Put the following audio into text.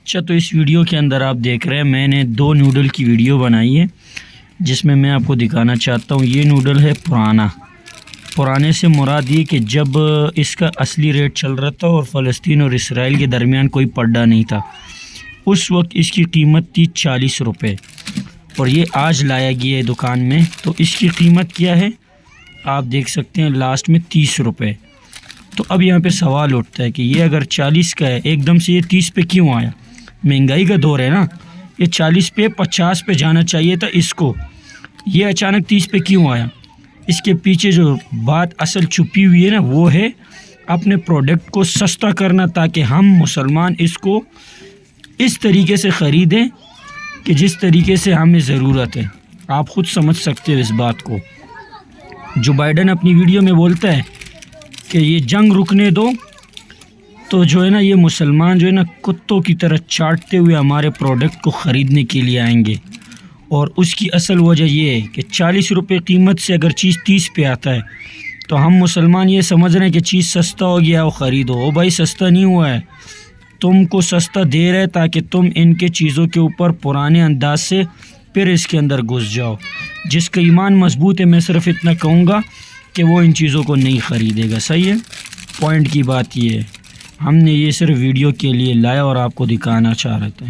اچھا، تو اس ویڈیو کے اندر آپ دیکھ رہے ہیں میں نے 2 نوڈل کی ویڈیو بنائی ہے، جس میں آپ کو دکھانا چاہتا ہوں یہ نوڈل ہے پرانے سے مراد یہ کہ جب اس کا اصلی ریٹ چل رہا تھا اور فلسطین اور اسرائیل کے درمیان کوئی پڈا نہیں تھا، اس وقت اس کی قیمت تھی 40 روپے، اور یہ آج لایا گیا ہے دکان میں تو اس کی قیمت کیا ہے آپ دیکھ سکتے ہیں لاسٹ میں 30 روپے۔ تو اب یہاں پہ سوال اٹھتا ہے کہ یہ اگر 40 کا ہے ایک دم سے یہ 30 پہ کیوں آیا؟ مہنگائی کا دور ہے نا، یہ 40 پہ 50 پہ جانا چاہیے تھا اس کو، یہ اچانک 30 پہ کیوں آیا؟ اس کے پیچھے جو بات اصل چھپی ہوئی ہے نا وہ ہے اپنے پروڈکٹ کو سستا کرنا، تاکہ ہم مسلمان اس کو اس طریقے سے خریدیں کہ جس طریقے سے ہمیں ضرورت ہے۔ آپ خود سمجھ سکتے ہو اس بات کو۔ جو بائیڈن اپنی ویڈیو میں بولتا ہے کہ یہ جنگ رکنے دو، تو جو ہے نا یہ مسلمان جو ہے نا کتوں کی طرح چاٹتے ہوئے ہمارے پروڈکٹ کو خریدنے کے لیے آئیں گے، اور اس کی اصل وجہ یہ ہے کہ 40 روپے قیمت سے اگر چیز 30 پہ آتا ہے تو ہم مسلمان یہ سمجھ رہے ہیں کہ چیز سستا ہو گیا وہ خریدو۔ او بھائی، سستا نہیں ہوا ہے، تم کو سستا دے رہے تاکہ تم ان کے چیزوں کے اوپر پرانے انداز سے پھر اس کے اندر گھس جاؤ۔ جس کا ایمان مضبوط ہے میں صرف اتنا کہوں گا کہ وہ ان چیزوں کو نہیں خریدے گا۔ صحیح ہے، پوائنٹ کی بات یہ ہے، ہم نے یہ صرف ویڈیو کے لیے لایا اور آپ کو دکھانا چاہ رہے تھے۔